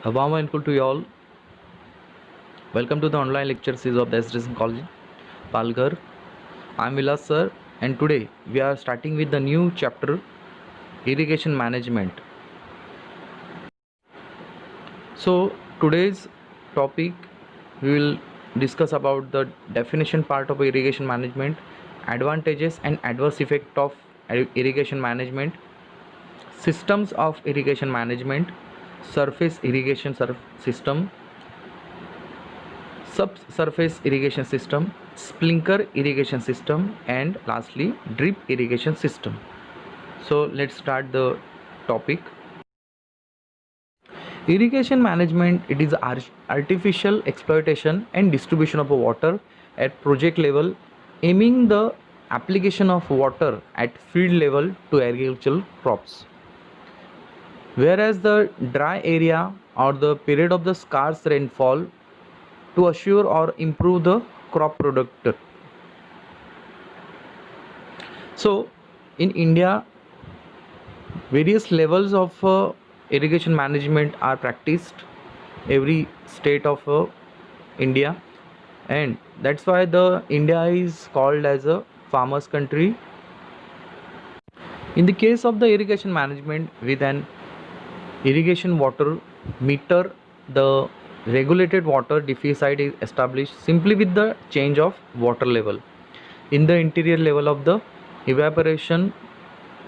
A warm welcome to you all. Welcome to the online lecture series of the SDSN College, Palghar. I am Vilas sir, and today we are starting with the new chapter, irrigation management. So today's topic we will discuss about the definition part of irrigation management, advantages and adverse effect of irrigation management, systems of irrigation management, surface irrigation system, subsurface irrigation system, sprinkler irrigation system, and lastly drip irrigation system. So let's start the topic. Irrigation management, it is artificial exploitation and distribution of water at project level, aiming the application of water at field level to agricultural crops. Whereas the dry area or the period of the scarce rainfall to assure or improve the crop product. So in India, various levels of irrigation management are practiced every state of India, and that's why the India is called as a farmers country. In the case of the irrigation management, with an irrigation water meter, the regulated water deficit is established simply with the change of water level in the interior level of the evaporation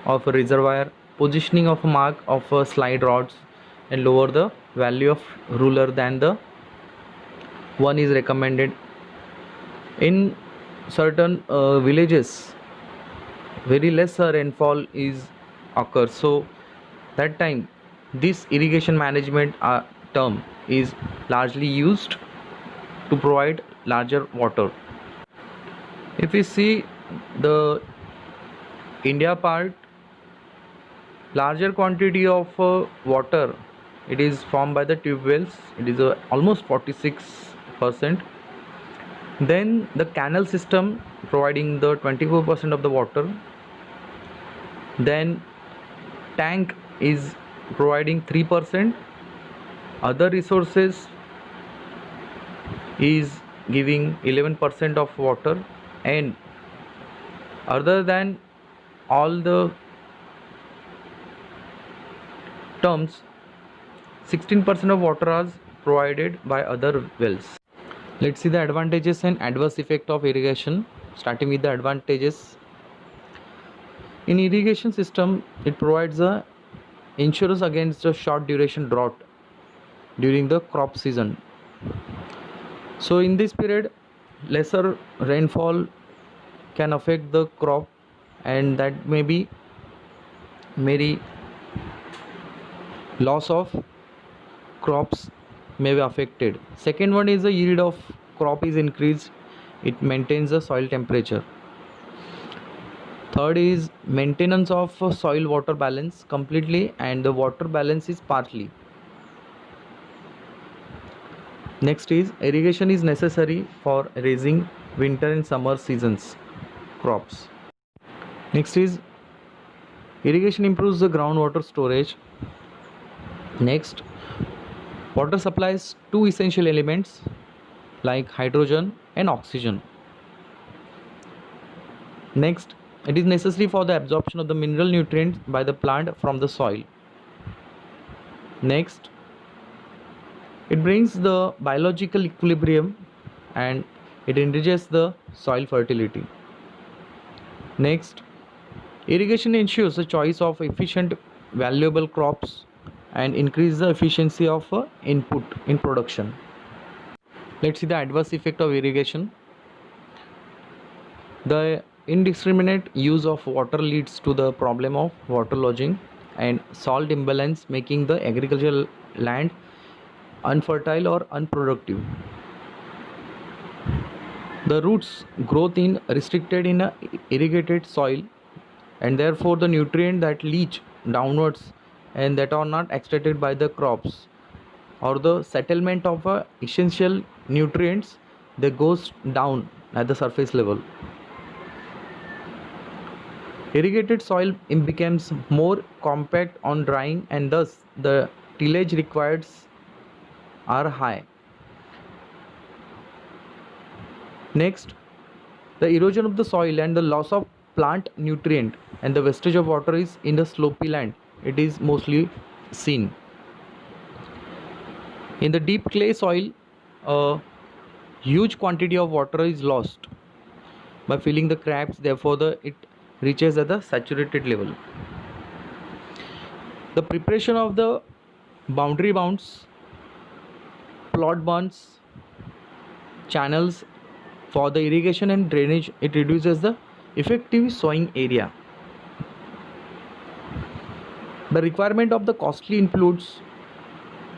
of a reservoir, positioning of a mark of slide rods, and lower the value of ruler than the one is recommended. In certain villages, very less rainfall is occurs, so that time this irrigation management term is largely used to provide larger water. If we see the India part, larger quantity of water, it is formed by the tube wells, it is almost 46%. Then the canal system providing the 24% of the water. Then tank is providing 3%. Other resources is giving 11% of water, and other than all the terms, 16% of water is provided by other wells. Let's see the advantages and adverse effect of irrigation. Starting with the advantages. In irrigation system, it provides a insurance against a short duration drought during the crop season. So in this period, lesser rainfall can affect the crop, and that may be very loss of crops may be affected. Second one is the yield of crop is increased, it maintains the soil temperature. Third is maintenance of soil water balance completely, and the water balance is partly. Next is irrigation is necessary for raising winter and summer seasons crops. Next is irrigation improves the groundwater storage. Next, water supplies two essential elements like hydrogen and oxygen. Next, it is necessary for the absorption of the mineral nutrients by the plant from the soil. Next, it brings the biological equilibrium and it enriches the soil fertility. Next, irrigation ensures the choice of efficient, valuable crops and increase the efficiency of input in production. Let's see the adverse effect of irrigation. The indiscriminate use of water leads to the problem of waterlogging and salt imbalance, making the agricultural land unfertile or unproductive. The roots growth in restricted in a irrigated soil, and therefore the nutrient that leach downwards and that are not extracted by the crops, or the settlement of essential nutrients, they goes down at the surface level. Irrigated soil becomes more compact on drying, and thus the tillage requires are high. Next, the erosion of the soil and the loss of plant nutrient and the wastage of water is in the slopy land. It is mostly seen. In the deep clay soil, a huge quantity of water is lost by filling the cracks. Therefore, it reaches at the saturated level. The preparation of the boundary bounds, plot bonds, channels for the irrigation and drainage, it reduces the effective sowing area. The requirement of the costly inputs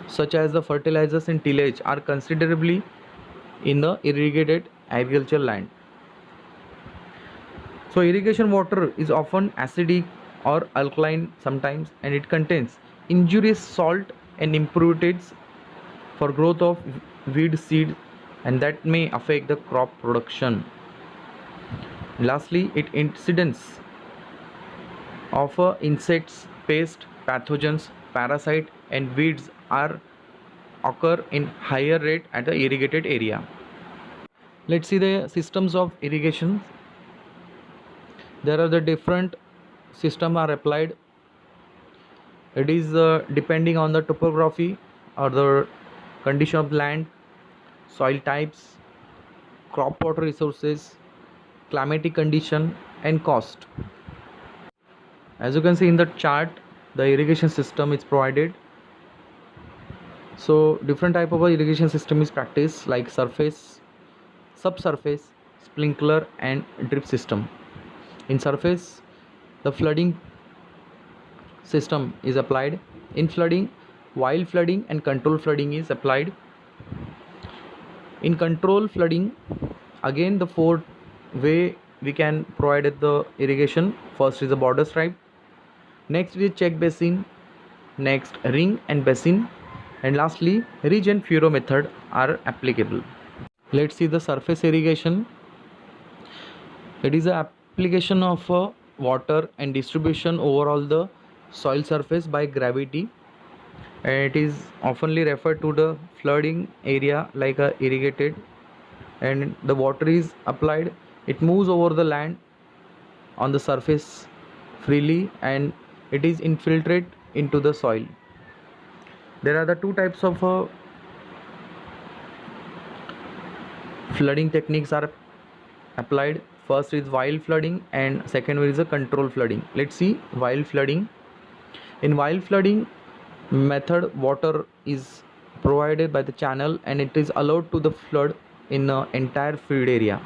such as the fertilizers and tillage are considerably in the irrigated agricultural land. So irrigation water is often acidic or alkaline sometimes, and it contains injurious salt and impurities for growth of weed seed, and that may affect the crop production. Lastly, it incidence of insects, pests, pathogens, parasite and weeds are occur in higher rate at the irrigated area. Let's see the systems of irrigation. There are the different system are applied. It is depending on the topography or the condition of land, soil types, crop water resources, climatic condition and cost. As you can see in the chart, the irrigation system is provided. So different type of irrigation system is practiced, like surface, subsurface, sprinkler and drip system. In surface, the flooding system is applied. In flooding, wild flooding and control flooding is applied. In control flooding, again the four way we can provide the irrigation. First is the border stripe, next is check basin, next ring and basin, and lastly ridge and furrow method are applicable. Let's see the surface irrigation. It is an application of water and distribution over all the soil surface by gravity, and it is oftenly referred to the flooding area like a irrigated, and the water is applied. It moves over the land on the surface freely and it is infiltrate into the soil. There are the two types of flooding techniques are applied. First is wild flooding and second one is a control flooding. Let's see wild flooding. In wild flooding method, water is provided by the channel and it is allowed to the flood in the entire field area,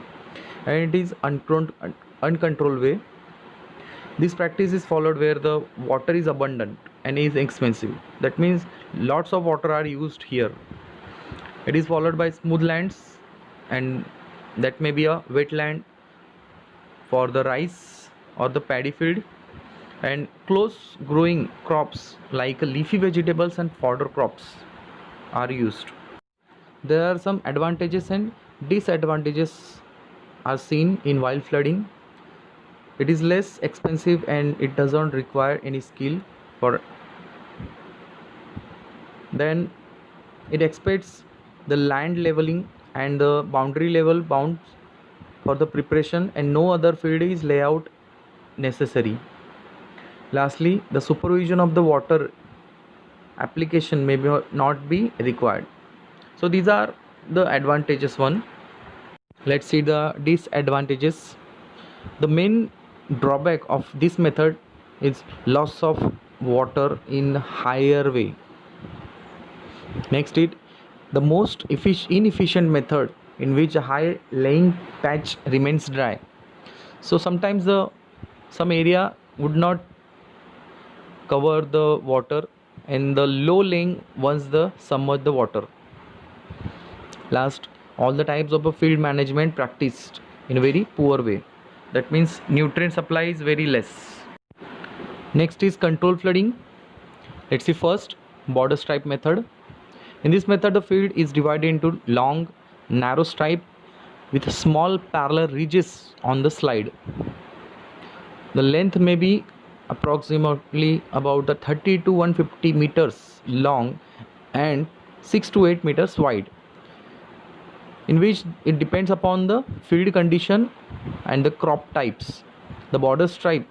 and it is uncontrolled way. This practice is followed where the water is abundant and is expensive. That means lots of water are used here. It is followed by smooth lands, and that may be a wetland for the rice or the paddy field, and close growing crops like leafy vegetables and fodder crops are used. There are some advantages and disadvantages are seen in wild flooding. It is less expensive and it doesn't require any skill for. Then it expects the land leveling and the boundary level bounds for the preparation, and no other field is layout necessary. Lastly, the supervision of the water application may not be required. So these are the advantages one. Let's see the disadvantages. The main drawback of this method is loss of water in higher way. Next, the most inefficient method in which a high laying patch remains dry. So sometimes some area would not cover the water, and the low laying once the submerge the water. Last, all the types of a field management practiced in a very poor way. That means nutrient supply is very less. Next is control flooding. Let's see first border stripe method. In this method, the field is divided into long narrow stripe with small parallel ridges on the slide. The length may be approximately about the 30 to 150 meters long, and 6 to 8 meters wide, in which it depends upon the field condition and the crop types. The border stripe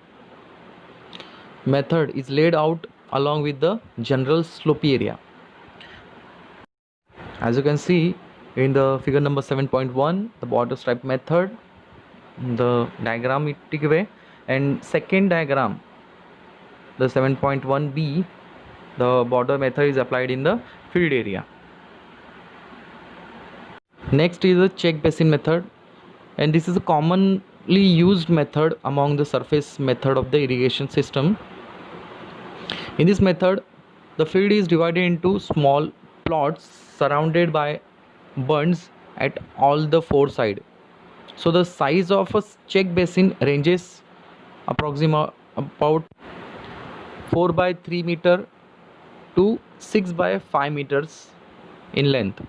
method is laid out along with the general slopey area. As you can see in the figure number 7.1, the border stripe method, the diagrammatic way, and second diagram, the 7.1b, the border method is applied in the field area. Next is the check basin method, and this is a commonly used method among the surface method of the irrigation system. In this method, the field is divided into small plots surrounded by bunds at all the four sides. So the size of a check basin ranges approximately about 4 by 3 meter to 6 by 5 meters in length.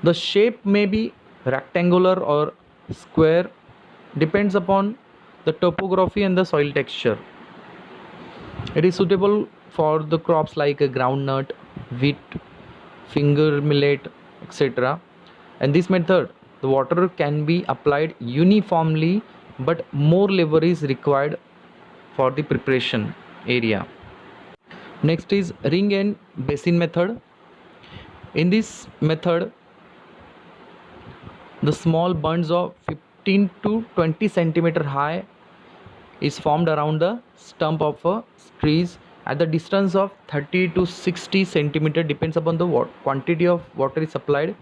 The shape may be rectangular or square, depends upon the topography and the soil texture. It is suitable for the crops like a groundnut, wheat, finger millet, etc. And this method, the water can be applied uniformly, but more labor is required for the preparation area. Next is ring and basin method. In this method, the small bunds of 15 to 20 centimeter high is formed around the stump of a trees at the distance of 30 to 60 centimeter, depends upon the quantity of water is applied.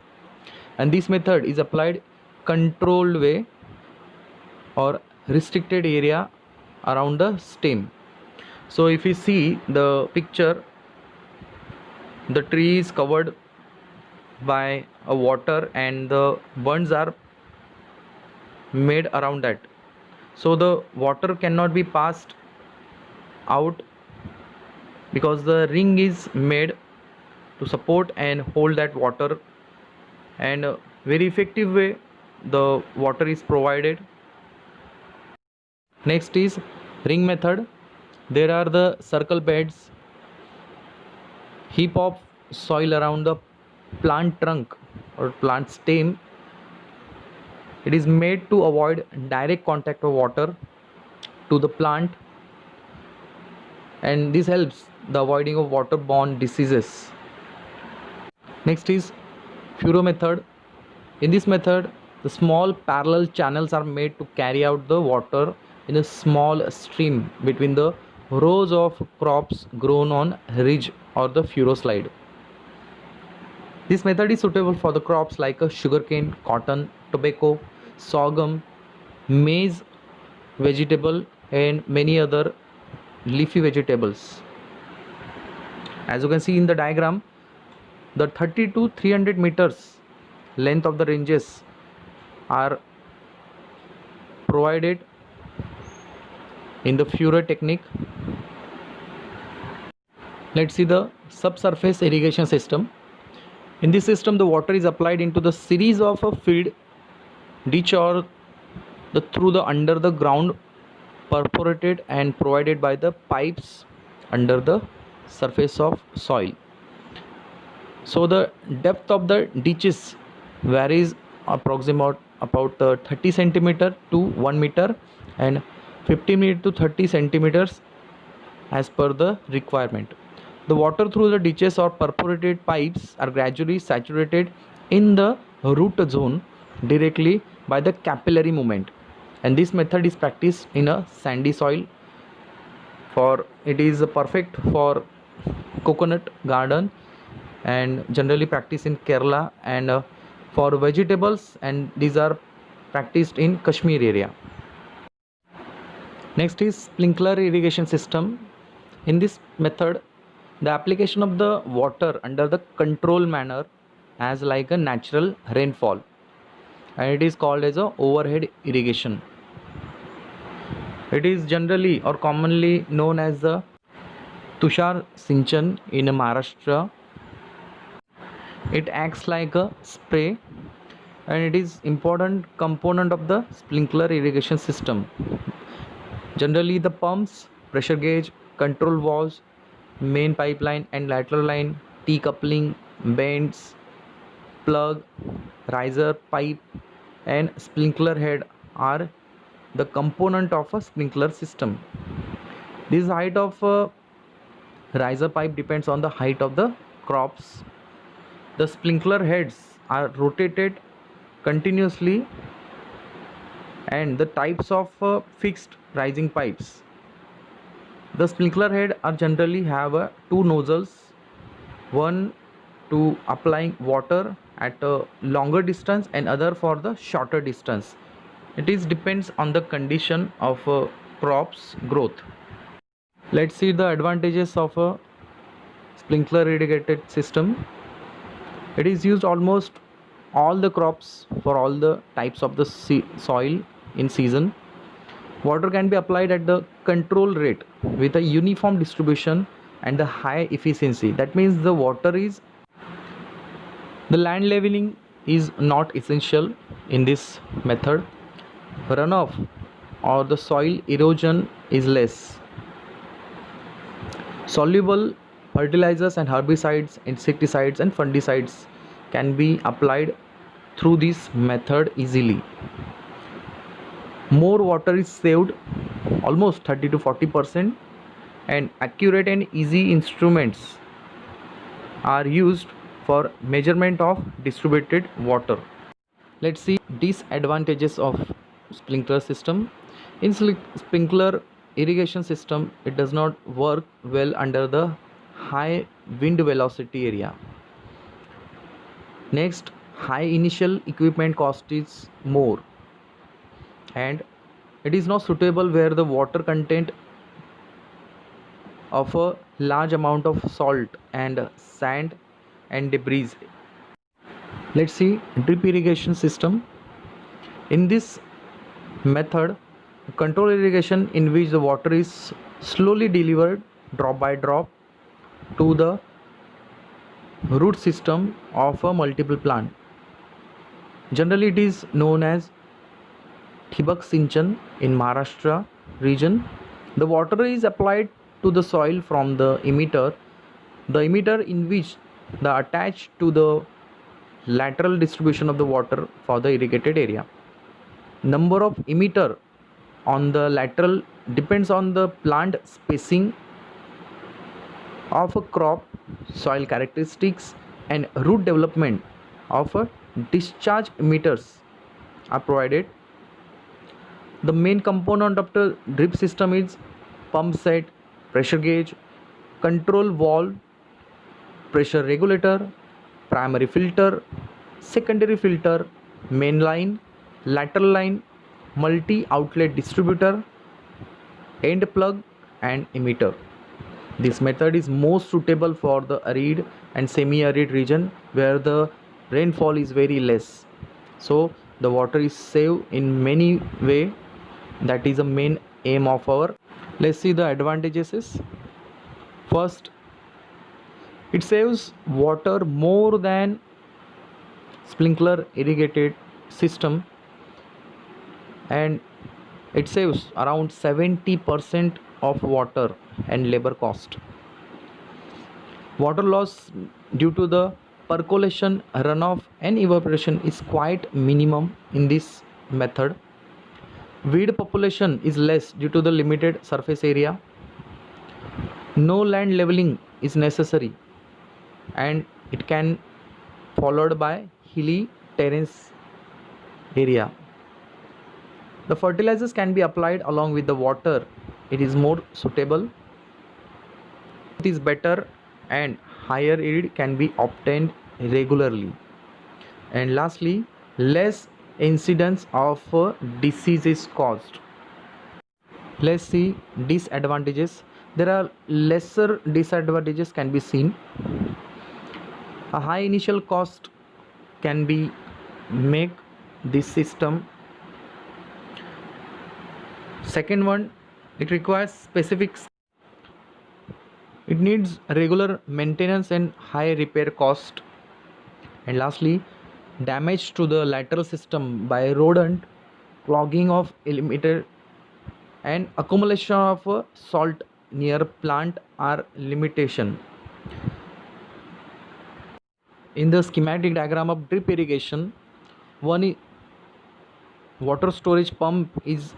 And this method is applied controlled way or restricted area around the stem. So if you see the picture, the tree is covered by a water and the bunds are made around that, so the water cannot be passed out because the ring is made to support and hold that water, and a very effective way the water is provided. Next is ring method. There are the circle beds, heap of soil around the plant trunk or plant stem. It is made to avoid direct contact of water to the plant, and this helps the avoiding of waterborne diseases. Next is furrow method. In this method, the small parallel channels are made to carry out the water in a small stream between the rows of crops grown on ridge or the furrow slide. This method is suitable for the crops like sugarcane, cotton, tobacco, sorghum, maize, vegetable, and many other leafy vegetables. As you can see in the diagram, the 30 to 300 meters length of the ranges are provided in the furrow technique. Let's see the subsurface irrigation system. In this system, the water is applied into the series of a field ditch or through the under the ground, perforated and provided by the pipes under the surface of soil. So the depth of the ditches varies approximately about 30 centimeter to 1 meter and 15 meter to 30 centimeters as per the requirement. The water through the ditches or perforated pipes are gradually saturated in the root zone directly by the capillary movement, and this method is practiced in a sandy soil. For it is perfect for coconut garden and generally practiced in Kerala, and for vegetables, and these are practiced in Kashmir area. Next is sprinkler irrigation system. In this method, the application of the water under the control manner as like a natural rainfall, and it is called as a overhead irrigation. It is generally or commonly known as the Tushar Sinchan in Maharashtra. It acts like a spray, and it is important component of the sprinkler irrigation system. Generally, the pumps, pressure gauge, control valves, main pipeline and lateral line, T coupling, vents, plug, riser pipe and sprinkler head are the component of a sprinkler system. This height of a riser pipe depends on the height of the crops. The sprinkler heads are rotated continuously and the types of fixed rising pipes. The sprinkler head are generally have two nozzles, one to applying water at a longer distance and other for the shorter distance. It is depends on the condition of crops growth. Let's see the advantages of a sprinkler irrigated system. It is used almost all the crops for all the types of the soil in season. Water can be applied at the control rate with a uniform distribution and a high efficiency. That means the land leveling is not essential in this method. Runoff or the soil erosion is less. Soluble fertilizers and herbicides, insecticides and fungicides can be applied through this method easily. More water is saved, almost 30 to 40%, and accurate and easy instruments are used for measurement of distributed water. Let's see disadvantages of sprinkler system. In sprinkler irrigation system, it does not work well under the high wind velocity area. Next, high initial equipment cost is more, and it is not suitable where the water content of a large amount of salt and sand and debris. Let's see drip irrigation system. In this method, control irrigation in which the water is slowly delivered drop by drop to the root system of a multiple plant. Generally, it is known as Thibak Sinchan in Maharashtra region. The water is applied to the soil from the emitter. The emitter in which the attached to the lateral distribution of the water for the irrigated area. Number of emitter on the lateral depends on the plant spacing of a crop, soil characteristics and root development of a discharge emitters are provided. The main component of the drip system is pump set, pressure gauge, control valve, pressure regulator, primary filter, secondary filter, main line, lateral line, multi-outlet distributor, end plug and emitter. This method is most suitable for the arid and semi-arid region where the rainfall is very less. So the water is saved in many way. That is the main aim of our. Let's see the advantages is. First, it saves water more than sprinkler irrigated system, and it saves around 70% of water and labor cost. Water loss due to the percolation, runoff and evaporation is quite minimum in this method. Weed population is less due to the limited surface area. No land leveling is necessary and it can followed by hilly terrace area. The fertilizers can be applied along with the water. It is more suitable. It is better and higher yield can be obtained regularly. And lastly, less incidence of disease is caused. Let's see disadvantages. There are lesser disadvantages can be seen. A high initial cost can be make this system. Second one, it requires it needs regular maintenance and high repair cost. And lastly, damage to the lateral system by rodent, clogging of emitter and accumulation of salt near plant are limitation. In the schematic diagram of drip irrigation, one water storage pump is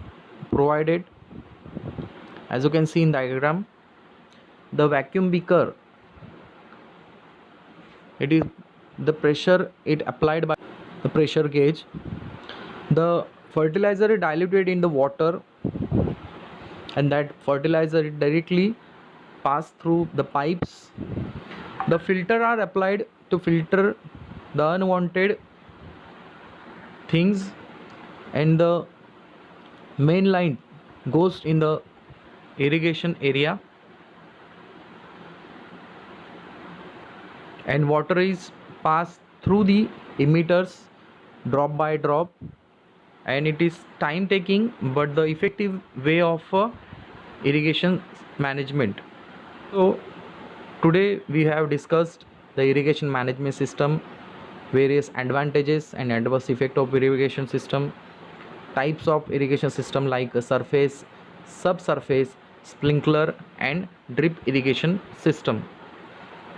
provided, as you can see in diagram. The vacuum beaker, it is the pressure it applied by the pressure gauge. The fertilizer is diluted in the water, and that fertilizer is directly pass through the pipes. The filter are applied to filter the unwanted things, and the main line goes in the irrigation area, and water is passed through the emitters drop by drop, and it is time taking but the effective way of irrigation management. So today we have discussed the irrigation management system, various advantages and adverse effect of irrigation system, types of irrigation system like surface, subsurface, sprinkler and drip irrigation system.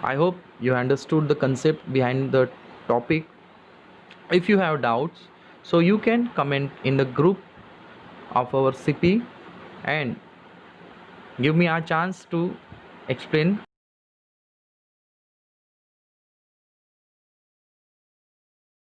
I hope you understood the concept behind the topic. If you have doubts, so you can comment in the group of our CP and give me a chance to explain.